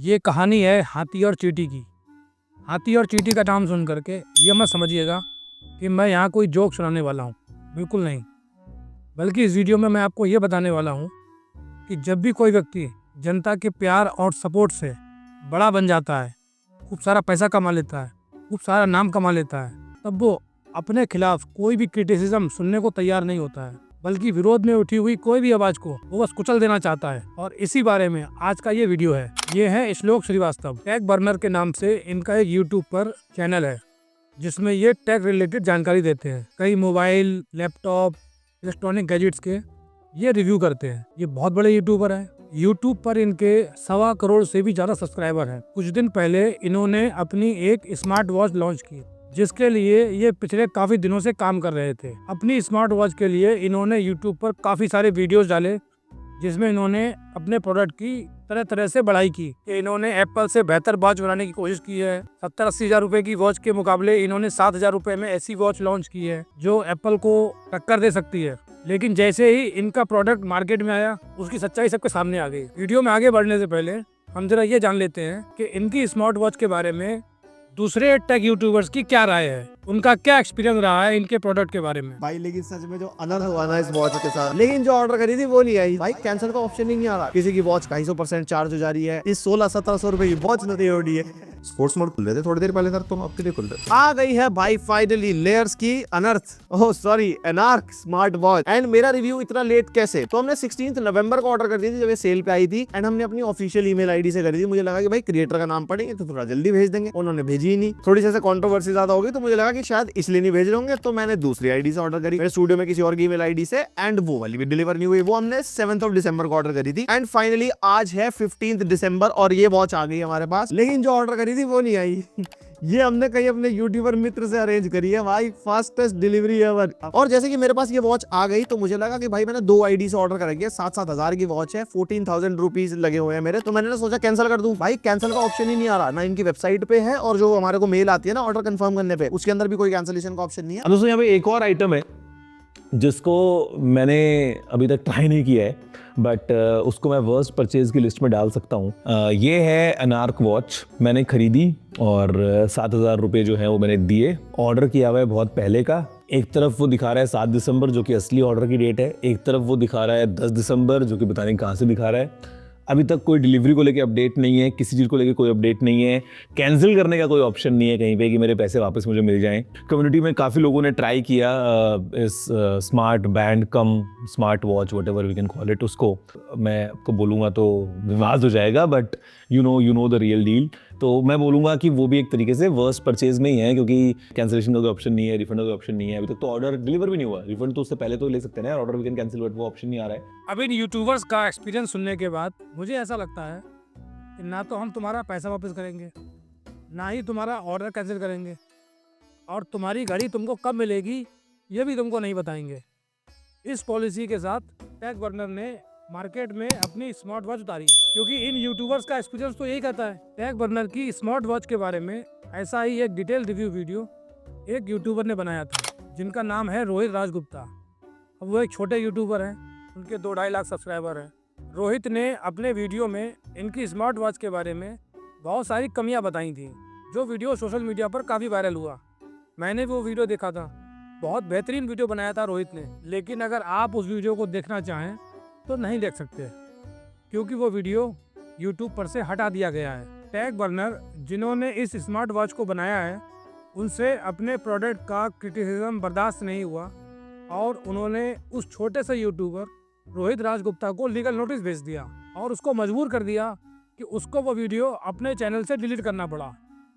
ये कहानी है हाथी और चींटी की। हाथी और चींटी का नाम सुन करके ये मत समझिएगा कि मैं यहाँ कोई जोक सुनाने वाला हूँ, बिल्कुल नहीं। बल्कि इस वीडियो में मैं आपको ये बताने वाला हूँ कि जब भी कोई व्यक्ति जनता के प्यार और सपोर्ट से बड़ा बन जाता है, खूब सारा पैसा कमा लेता है, खूब सारा नाम कमा लेता है, तब वो अपने खिलाफ कोई भी क्रिटिसिज्म सुनने को तैयार नहीं होता है, बल्कि विरोध में उठी हुई कोई भी आवाज को वो बस कुचल देना चाहता है। और इसी बारे में आज का ये वीडियो है। ये है श्लोक श्रीवास्तव। टेक बर्नर के नाम से इनका एक यूट्यूब पर चैनल है जिसमें ये टेक रिलेटेड जानकारी देते हैं। कई मोबाइल, लैपटॉप, इलेक्ट्रॉनिक गैजेट्स के ये रिव्यू करते हैं। ये बहुत बड़े यूट्यूबर हैं। यूट्यूब पर इनके 1.25 करोड़ से भी ज्यादा सब्सक्राइबर हैं। कुछ दिन पहले इन्होंने अपनी एक स्मार्ट वॉच लॉन्च की, जिसके लिए ये पिछले काफी दिनों से काम कर रहे थे। अपनी स्मार्ट वॉच के लिए इन्होंने यूट्यूब पर काफी सारे वीडियोस डाले, जिसमें इन्होंने अपने प्रोडक्ट की तरह तरह से बढ़ाई की। इन्होंने एप्पल से बेहतर वॉच बनाने की कोशिश की है। 70-80 हजार रुपए की वॉच के मुकाबले इन्होंने 7,000 रुपए में ऐसी वॉच लॉन्च की है जो एप्पल को टक्कर दे सकती है। लेकिन जैसे ही इनका प्रोडक्ट मार्केट में आया, उसकी सच्चाई सबके सामने आ गई। वीडियो में आगे बढ़ने से पहले हम जरा ये जान लेते हैं कि इनकी स्मार्ट वॉच के बारे में दूसरे टेक यूट्यूबर्स की क्या राय है, उनका क्या एक्सपीरियंस रहा है इनके प्रोडक्ट के बारे में। भाई लेकिन सच में जो अनर्थ हुआ ना इस वॉच के साथ, लेकिन जो ऑर्डर करी थी वो नहीं आई भाई। कैंसिल का ऑप्शन ही नहीं आ रहा। किसी की वॉच 250% चार्ज हो जा रही है। इस 1600-1700 रुपए की वॉच नहीं हो रही है। स्पोर्ट्स मोड खुल रहे थे थोड़ी देर पहले सर, तुम अब के लिए खुल रहे आ गई है भाई फाइनली लेयर्स की एनार्क स्मार्ट वॉच। एंड मेरा रिव्यू इतना लेट कैसे? तो हमने 16 नवंबर को ऑर्डर कर दी थी जब ये सेल पे आई थी। एंड हमने अपनी ऑफिशियल ईमेल आईडी से करी थी। मुझे लगा कि भाई क्रिएटर का नाम पढ़ेंगे तो थोड़ा जल्दी भेज देंगे। उन्होंने भेजी ही नहीं। थोड़ी सी कंट्रोवर्सी ज्यादा होगी तो मुझे लगा कि शायद इसलिए नहीं भेज रहे होंगे, तो मैंने दूसरी आईडी से ऑर्डर करी, मेरे स्टूडियो में किसी और की ईमेल आईडी से। एंड वो वाली भी डिलीवर नहीं हुई। वो हमने 7 दिसंबर को ऑर्डर करी थी। एंड फाइनली आज है 15 दिसंबर और ये वॉच आ गई हमारे पास। लेकिन जो ऑर्डर करी थी वो नहीं आई। ये हमने कहीं अपने यूट्यूबर मित्र से अरेंज करी है भाई, फास्टेस्ट डिलीवरी एवर। और जैसे कि मेरे पास ये वॉच आ गई तो मुझे लगा कि भाई मैंने 2 आईडी से ऑर्डर कर रखी है। 7-7 हजार की वॉच है, 14,000 रुपीज लगे हुए हैं मेरे। तो मैंने सोचा कैंसिल कर दूं। भाई कैंसिल का ऑप्शन ही नहीं आ रहा, ना इनकी वेबसाइट पे है, और जो हमारे को मेल आती है ना ऑर्डर कंफर्म करने पे, उसके अंदर भी कोई कैंसिलेशन का ऑप्शन नहीं है। अब दोस्तों यहाँ पे एक और आइटम है जिसको मैंने अभी तक ट्राई नहीं किया है, बट उसको मैं वर्स्ट परचेज की लिस्ट में डाल सकता हूँ। ये है अनार्क वॉच। मैंने खरीदी और 7,000 रुपये जो है वो मैंने दिए। ऑर्डर किया हुआ है बहुत पहले का। एक तरफ वो दिखा रहा है 7 दिसंबर जो कि असली ऑर्डर की डेट है, एक तरफ वो दिखा रहा है 10 दिसंबर जो कि पता नहीं कहाँ से दिखा रहा है। अभी तक कोई डिलीवरी को लेके अपडेट नहीं है, किसी चीज़ को लेके कोई अपडेट नहीं है। कैंसिल करने का कोई ऑप्शन नहीं है कहीं पे कि मेरे पैसे वापस मुझे मिल जाएं। कम्युनिटी में काफ़ी लोगों ने ट्राई किया इस smart band come smart watch whatever we can call it, उसको मैं आपको बोलूँगा तो विवाद हो जाएगा, but you know the real deal. तो मैं बोलूँगा कि वो भी एक तरीके से वर्स्ट परचेज में ही है, क्योंकि कैंसिलेशन का कोई ऑप्शन नहीं है, रिफंड का कोई ऑप्शन नहीं है। अभी तक तो ऑर्डर डिलीवर भी नहीं हुआ। रिफंड तो उससे पहले तो ले सकते हैं, order we can cancel, but वो ऑप्शन नहीं आ रहा है। अब इन यूट्यूबर्स का एक्सपीरियंस सुनने के बाद मुझे ऐसा लगता है कि ना तो हम तुम्हारा पैसा वापस करेंगे, ना ही तुम्हारा ऑर्डर कैंसिल करेंगे, और तुम्हारी घड़ी तुमको कब मिलेगी ये भी तुमको नहीं बताएंगे। इस पॉलिसी के साथ टेक बर्नर ने मार्केट में अपनी स्मार्ट वॉच उतारी, क्योंकि इन यूट्यूबर्स का एक्सपीरियंस तो यही कहता है। टेक बर्नर की स्मार्ट वॉच के बारे में ऐसा ही एक डिटेल रिव्यू वीडियो एक यूट्यूबर ने बनाया था, जिनका नाम है रोहित राजगुप्ता। अब वो एक छोटे यूट्यूबर हैं, उनके 2-2.5 लाख सब्सक्राइबर हैं। रोहित ने अपने वीडियो में इनकी स्मार्ट वॉच के बारे में बहुत सारी कमियां बताई थी, जो वीडियो सोशल मीडिया पर काफ़ी वायरल हुआ। मैंने वो वीडियो देखा था, बहुत बेहतरीन वीडियो बनाया था रोहित ने। लेकिन अगर आप उस वीडियो को देखना चाहें तो नहीं देख सकते, क्योंकि वो वीडियो यूट्यूब पर से हटा दिया गया है। टेक बर्नर जिन्होंने इस स्मार्ट वॉच को बनाया है, उनसे अपने प्रोडक्ट का क्रिटिसिज्म बर्दाश्त नहीं हुआ, और उन्होंने उस छोटे से यूट्यूबर रोहित राजगुप्ता को लीगल नोटिस भेज दिया और उसको मजबूर कर दिया कि उसको वो वीडियो अपने चैनल से डिलीट करना पड़ा।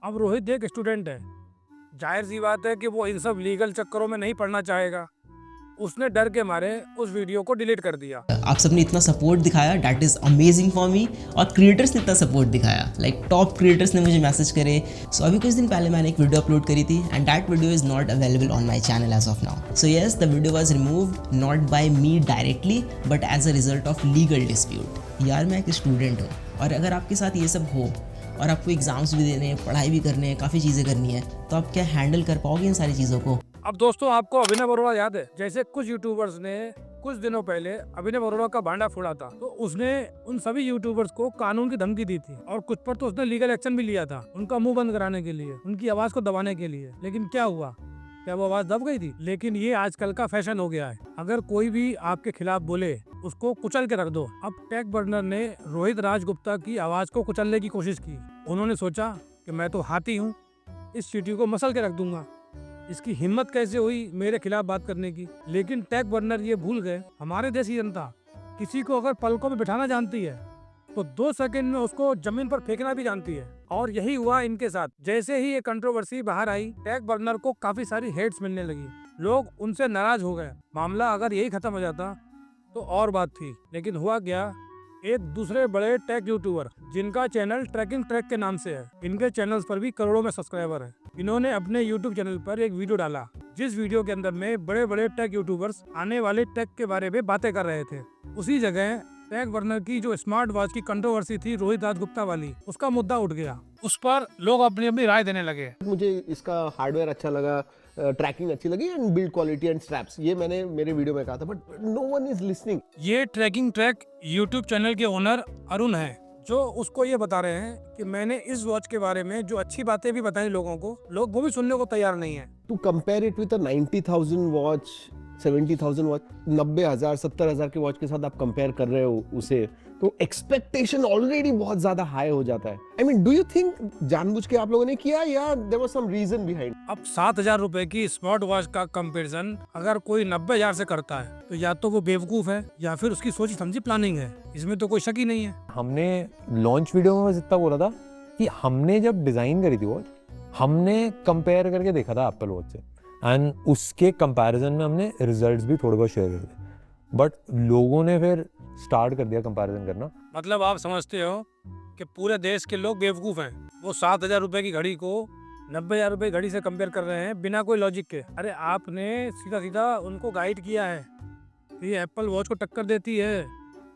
अब रोहित एक स्टूडेंट है, जाहिर सी बात है कि वो इन सब लीगल चक्करों में नहीं पढ़ना चाहेगा। उसने डर के मारे उस वीडियो को डिलीट कर दिया। आप सबने इतना सपोर्ट दिखाया, that is amazing for me. और क्रिएटर्स ने इतना सपोर्ट दिखाया, लाइक टॉप क्रिएटर्स ने मुझे मैसेज करे। सो अभी कुछ दिन पहले मैंने एक वीडियो अपलोड करी थी, and that video is not available on my channel as of now. So yes, the video was removed not by me directly, but as a result of legal dispute. यार मैं एक student हूँ, और अगर आपके साथ ये सब हो और आपको एग्जाम्स भी देने हैं, पढ़ाई भी करने हैं, काफ़ी चीज़ें करनी है, तो आप क्या हैंडल कर पाओगे इन सारी चीज़ों को? अब दोस्तों, आपको अभिनव अरोड़ा याद है? जैसे कुछ यूट्यूबर्स ने कुछ दिनों पहले अभिनव अरोड़ा का भांडा फोड़ा था, तो उसने उन सभी यूट्यूबर्स को कानून की धमकी दी थी और कुछ पर तो उसने लीगल एक्शन भी लिया था, उनका मुंह बंद कराने के लिए, उनकी आवाज को दबाने के लिए। लेकिन क्या हुआ? क्या वो आवाज दब गई थी? लेकिन ये आजकल का फैशन हो गया है, अगर कोई भी आपके खिलाफ बोले उसको कुचल के रख दो। अब टेक बर्नर ने रोहित राजगुप्ता की आवाज को कुचलने की कोशिश की। उन्होंने सोचा कि मैं तो हाथी हूँ, इस चींटी को मसल के रख दूंगा। इसकी हिम्मत कैसे हुई मेरे खिलाफ बात करने की? लेकिन टेक बर्नर ये भूल गए, हमारे देश की जनता किसी को अगर पलकों में बिठाना जानती है तो 2 सेकंड में उसको जमीन पर फेंकना भी जानती है। और यही हुआ इनके साथ। जैसे ही ये कंट्रोवर्सी बाहर आई, टेक बर्नर को काफी सारी हेट्स मिलने लगी, लोग उनसे नाराज हो गए। मामला अगर यही खत्म हो जाता तो और बात थी, लेकिन हुआ क्या, एक दूसरे बड़े टेक यूट्यूबर जिनका चैनल ट्रैकिंग ट्रैक के नाम से है, इनके चैनल्स पर भी करोड़ों में सब्सक्राइबर है, इन्होंने अपने यूट्यूब चैनल पर एक वीडियो डाला, जिस वीडियो के अंदर में बड़े बड़े टेक यूट्यूबर्स आने वाले टेक के बारे में बातें कर रहे थे। उसी जगह टेक बर्नर की जो स्मार्ट वॉच की कंट्रोवर्सी थी रोहित राजगुप्ता वाली, उसका मुद्दा उठ गया। उस पर लोग अपनी अपनी राय देने लगे। मुझे इसका हार्डवेयर अच्छा लगा, ट्रैकिंग अच्छी लगी and build quality and straps, ये मैंने मेरे वीडियो में कहा था, but no one is listening. ये ट्रैकिंग ट्रैक यूट्यूब चैनल के ओनर अरुण है, जो उसको ये बता रहे हैं कि मैंने इस वॉच के बारे में जो अच्छी बातें भी बताई लोगों को, लोग वो भी सुनने को तैयार नहीं है। To compare it with 90,000 watch, 70,000 watch, 90,000 70,000 के वॉच के साथ आप कंपेयर कर रहे हो उसे, तो एक्सपेक्टेशन ऑलरेडी बहुत ज्यादा हाई हो जाता है। I mean, do you think जानबूझ के आप लोगों ने किया या there was some reason behind? अब 7,000 रुपए की स्मार्ट वॉच का कंपैरिजन अगर कोई 90,000 से करता है तो या तो वो बेवकूफ है या फिर उसकी सोची समझी प्लानिंग है, इसमें तो कोई शक ही नहीं है। हमने लॉन्च वीडियो में बस इतना बोला था कि हमने जब डिज़ाइन करी थी वॉच, हमने कंपेयर करके देखा था एप्पल वॉच से, एंड उसके कंपैरिजन में हमने रिजल्ट्स भी थोड़े बहुत शेयर कर दिए, बट लोगों ने फिर स्टार्ट कर दिया कंपैरिजन करना। मतलब आप समझते हो कि पूरे देश के लोग बेवकूफ हैं, वो 7,000 रुपए की घड़ी को 90,000 रुपए की घड़ी से कंपेयर कर रहे हैं बिना कोई लॉजिक के। अरे आपने सीधा सीधा उनको गाइड किया है कि ये एप्पल वॉच को टक्कर देती है,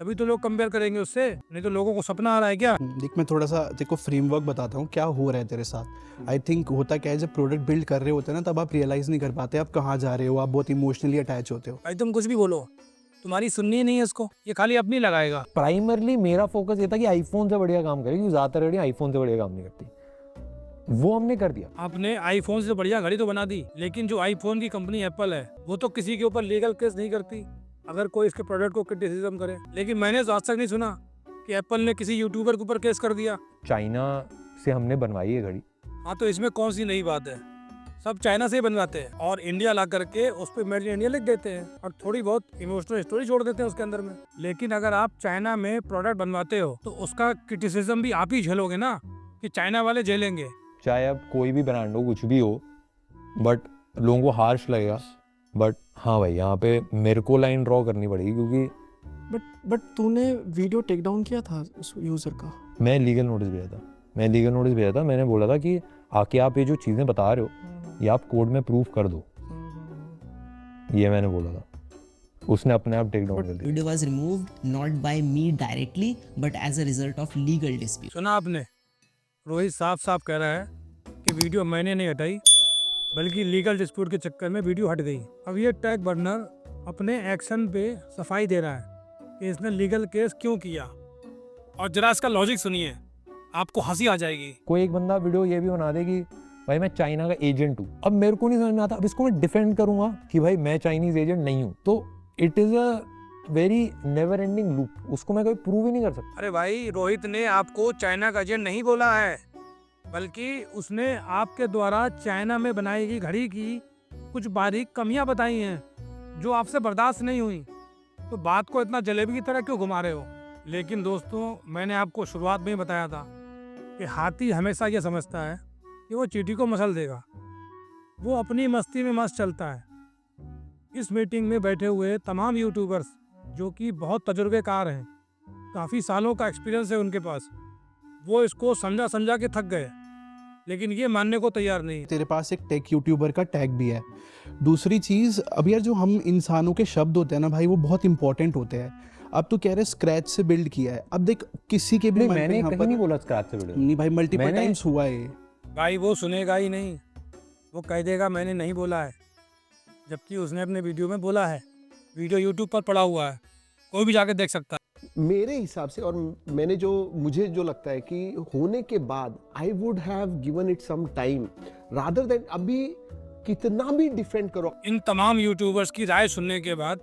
तभी तो लोग कंपेयर करेंगे उससे, नहीं तो लोगों को सपना आ रहा है क्या? देख, मैं थोड़ा सा देखो फ्रेमवर्क बताता हूँ क्या हो रहा है तेरे साथ। आई थिंक होता क्या है, जब प्रोडक्ट बिल्ड कर रहे होते हैं ना, तब आप रियलाइज नहीं कर पाते आप कहाँ जा रहे हो, आप बहुत इमोशनली अटैच होते हो। भाई तुम कुछ भी बोलो, तुम्हारी सुननी ही नहीं है इसको, ये खाली अपनी लगाएगा। प्राइमरली मेरा फोकस ये था कि आईफोन से बढ़िया काम करेगी, ज़्यादातर घड़ी आईफोन से बढ़िया काम नहीं करती, वो हमने कर दिया। आपने आईफोन से बढ़िया घड़ी तो बना दी, लेकिन जो आईफोन की कंपनी एप्पल है वो तो किसी के ऊपर लीगल केस नहीं करती अगर कोई इसके प्रोडक्ट को क्रिटिसिज्म करे। लेकिन मैंने तो आज तक नहीं सुना कि एप्पल ने किसी यूट्यूबर के ऊपर केस कर दिया। चाइना से हमने बनवाई है घड़ी। हाँ, तो इसमें कौन सी नई बात है, सब चाइना से ही बनवाते हैं और इंडिया ला करके उस पर मेड इन इंडिया लिख देते हैं और थोड़ी बहुत इमोशनल स्टोरी छोड़ देते हैं उसके अंदर में। लेकिन अगर आप चाइना में प्रोडक्ट बनवाते हो तो उसका क्रिटिसिज्म भी आप ही झेलोगे ना, कि चाइना वाले झेलेंगे। चाहे अब कोई भी ब्रांड हो, कुछ भी हो, बट लोगों को हार्श लगेगा, बट हाँ भाई यहाँ पे मेरे को लाइन ड्रॉ करनी पड़ेगी, क्योंकि बट तूने वीडियो टेक डाउन किया था उस यूज़र का? मैं लीगल नोटिस भेजा था, मैंने बोला था कि आके आप ये जो चीज़ें बता रहे हो ये आप कोड में प्रूफ कर दो, ये मैंने बोला था। उसने अपने आप टेक डाउन कर दिया। Video was removed not by me directly but as a result of legal dispute. सुना आपने, रोहित साफ साफ कह रहा है कि वीडियो मैंने नहीं हटाई, बल्कि लीगल डिस्प्यूट के चक्कर में वीडियो हट गई। अब ये टेक बर्नर अपने एक्शन पे सफाई दे रहा है कि इसने लीगल केस क्यों किया, और जरा इसका लॉजिक सुनिए, आपको हंसी आ जाएगी। कोई एक बंदा वीडियो ये भी बना दे कि भाई मैं चाइना का एजेंट हूँ, अब मेरे को नहीं समझ में आता, अब इसको मैं डिफेंड करूंगा कि भाई मैं चाइनीज एजेंट नहीं हूँ, तो it is a very never ending loop, उसको मैं कभी प्रूव ही नहीं कर सकता। अरे भाई, रोहित ने आपको चाइना का एजेंट नहीं बोला है, बल्कि उसने आपके द्वारा चाइना में बनाई गई घड़ी की कुछ बारीक कमियां बताई हैं जो आपसे बर्दाश्त नहीं हुई। तो बात को इतना जलेबी की तरह क्यों घुमा रहे हो? लेकिन दोस्तों, मैंने आपको शुरुआत में ही बताया था कि हाथी हमेशा ये समझता है कि वो चींटी को मसल देगा, वो अपनी मस्ती में मस्त चलता है। इस मीटिंग में बैठे हुए तमाम यूट्यूबर्स जो कि बहुत तजुर्बेकार हैं, काफ़ी सालों का एक्सपीरियंस है उनके पास, वो इसको समझा के थक गए, लेकिन ये मानने को तैयार नहीं। तेरे पास एक टेक यूट्यूबर का टैग भी है। दूसरी चीज़, अब यार जो हम इंसानों के शब्द होते हैं ना भाई, वो बहुत इंपॉर्टेंट होते हैं। अब तू कह रहे स्क्रैच से बिल्ड किया है, अब देख किसी के भी मैंने कहीं नहीं बोला स्क्रैच से बिल्ड। नहीं भाई, मल्टीपल टाइम्स हुआ है। भाई वो सुनेगा ही नहीं, वो कह देगा मैंने नहीं बोला है, जबकि उसने अपने वीडियो में बोला है। वीडियो यूट्यूब पर पड़ा हुआ है, कोई भी जाके देख सकता है। मेरे हिसाब से, और मुझे जो लगता है कि होने के बाद I would have given it some time rather than अभी कितना भी डिफेंड करो। इन तमाम यूट्यूबर्स की राय सुनने के बाद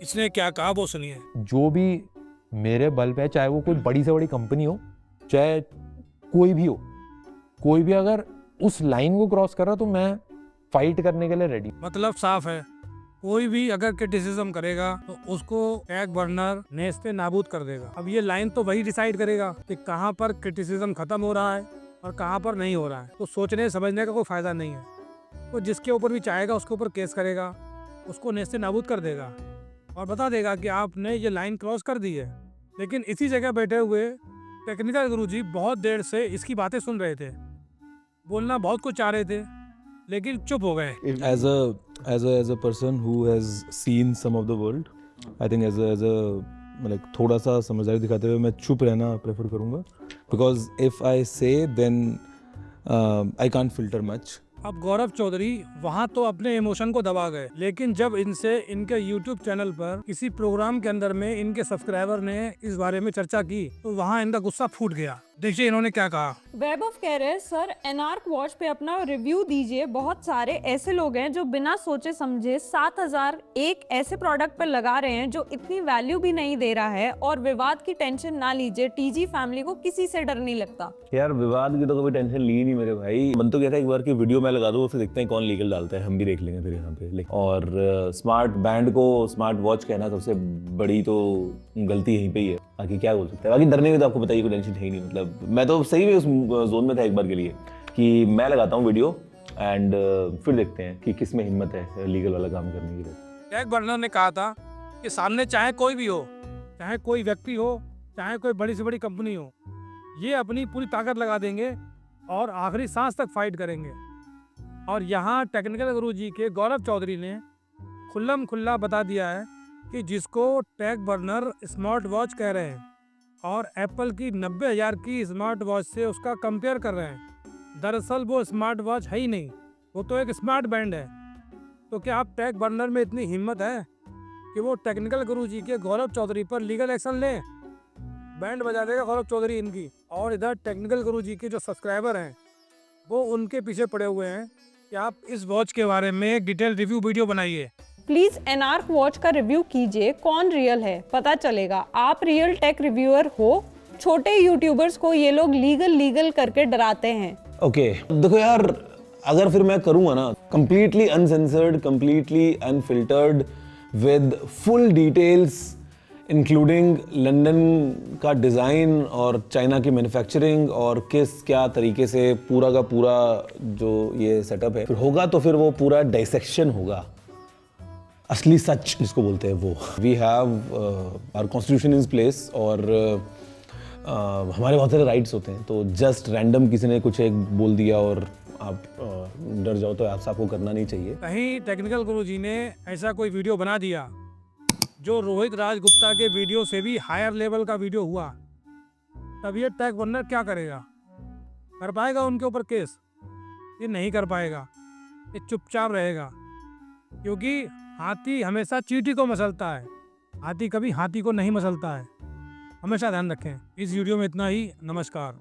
इसने क्या कहा वो सुनिए। जो भी मेरे बल पे है, चाहे वो कोई बड़ी से बड़ी कंपनी हो, चाहे कोई भी हो, कोई भी अगर उस लाइन को क्रॉस कर रहा तो मैं फाइट करने के लिए रेडी। मतलब साफ है, कोई भी अगर क्रिटिसिज्म करेगा तो उसको टैग बर्नर नेस्ते नाबूद कर देगा। अब ये लाइन तो वही डिसाइड करेगा कि कहाँ पर क्रिटिसिज्म खत्म हो रहा है और कहाँ पर नहीं हो रहा है। तो सोचने समझने का कोई फायदा नहीं है। तो जिसके ऊपर भी चाहेगा उसके ऊपर केस करेगा, उसको नेस्ते नाबूद कर देगा और बता देगा कि आपने ये लाइन क्रॉस कर दी है। लेकिन इसी जगह बैठे हुए टेक्निकल गुरुजी बहुत देर से इसकी बातें सुन रहे थे, बोलना बहुत कुछ चाह रहे थे लेकिन चुप हो गए। as a person who has seen some of the world, I think as a like थोड़ा सा समझदारी दिखाते हुए मैं चुप रहना प्रेफर करूँगा, because if I say then I can't filter much. अब गौरव चौधरी वहाँ तो अपने इमोशन को दबा गए, लेकिन जब इनसे इनके YouTube चैनल पर किसी प्रोग्राम के अंदर में इनके सब्सक्राइबर ने इस बारे में चर्चा की तो वहाँ इनका गुस्सा फूट गया। देखिए इन्होंने क्या कहा। वैभव कह रहे हैं सर एनार्क वॉच पे अपना रिव्यू दीजिए। बहुत सारे ऐसे लोग हैं जो बिना सोचे समझे 7,000 एक ऐसे प्रोडक्ट पर लगा रहे हैं जो इतनी वैल्यू भी नहीं दे रहा है, और विवाद की टेंशन ना लीजिए, टीजी फैमिली को किसी से डर नहीं लगता। यार विवाद की तो कभी टेंशन ली नहीं मेरे भाई। मन तो कहता है एक बार की वीडियो मैं लगा दूँ, फिर देखते हैं कौन लीगल डालता है, हम भी देख लेंगे फिर यहाँ पे। और स्मार्ट बैंड को स्मार्ट वॉच कहना सबसे बड़ी तो गलती यहीं पे ही है। बाकी क्या बोल सकते हैं, बाकी डरने की तो आपको बताइए कोई टेंशन है ही नहीं। मतलब मैं तो सही में उस जोन में था एक बार के लिए कि मैं लगाता हूँ वीडियो एंड फिर देखते हैं कि किस में हिम्मत है लीगल वाला काम करने की। टैग बर्नर ने कहा था कि सामने चाहे कोई भी हो, चाहे कोई व्यक्ति हो, चाहे कोई बड़ी से बड़ी कंपनी हो, ये अपनी पूरी ताकत लगा देंगे और आखिरी सांस तक फाइट करेंगे। और यहाँ टेक्निकल गुरुजी के गौरव चौधरी ने खुल्लम खुल्ला बता दिया है कि जिसको टैग बर्नर स्मार्ट वॉच कह रहे हैं और एप्पल की 90,000 की स्मार्ट वॉच से उसका कंपेयर कर रहे हैं, दरअसल वो स्मार्ट वॉच है ही नहीं, वो तो एक स्मार्ट बैंड है। तो क्या आप टैग बर्नर में इतनी हिम्मत है कि वो टेक्निकल गुरुजी के गौरव चौधरी पर लीगल एक्शन लें? बैंड बजा देगा गौरव चौधरी इनकी। और इधर टेक्निकल गुरुजी के जो सब्सक्राइबर हैं वो उनके पीछे पड़े हुए हैं कि आप इस वॉच के बारे में एक डिटेल रिव्यू वीडियो बनाइए। प्लीज एनार्क वॉच का रिव्यू कीजिए, कौन रियल है पता चलेगा। आप रियल टेक रिव्यूअर हो। छोटे यूट्यूबर्स को ये लोग लीगल करके डराते हैं। ओके देखो यार, अगर फिर मैं करूँगा ना completely uncensored, completely unfiltered with full details including London का डिज़ाइन और चाइना की मैन्युफैक्चरिंग और किस क्या तरीके से पूरा का पूरा जो ये सेटअप है फिर होगा, तो फिर वो पूरा डाइसेक्शन होगा, असली सच जिसको बोलते हैं वो। We have our constitution is place और हमारे बहुत सारे राइट्स होते हैं। तो जस्ट रैंडम किसी ने कुछ एक बोल दिया और आप डर जाओ तो आपको करना नहीं चाहिए। कहीं टेक्निकल गुरुजी ने ऐसा कोई वीडियो बना दिया जो रोहित राजगुप्ता के वीडियो से भी हायर लेवल का वीडियो हुआ, तब ये टैग बर्नर क्या करेगा? कर पाएगा उनके ऊपर केस? ये नहीं कर पाएगा, ये चुपचाप रहेगा, क्योंकि हाथी हमेशा चींटी को मसलता है, हाथी कभी हाथी को नहीं मसलता है। हमेशा ध्यान रखें। इस वीडियो में इतना ही। नमस्कार।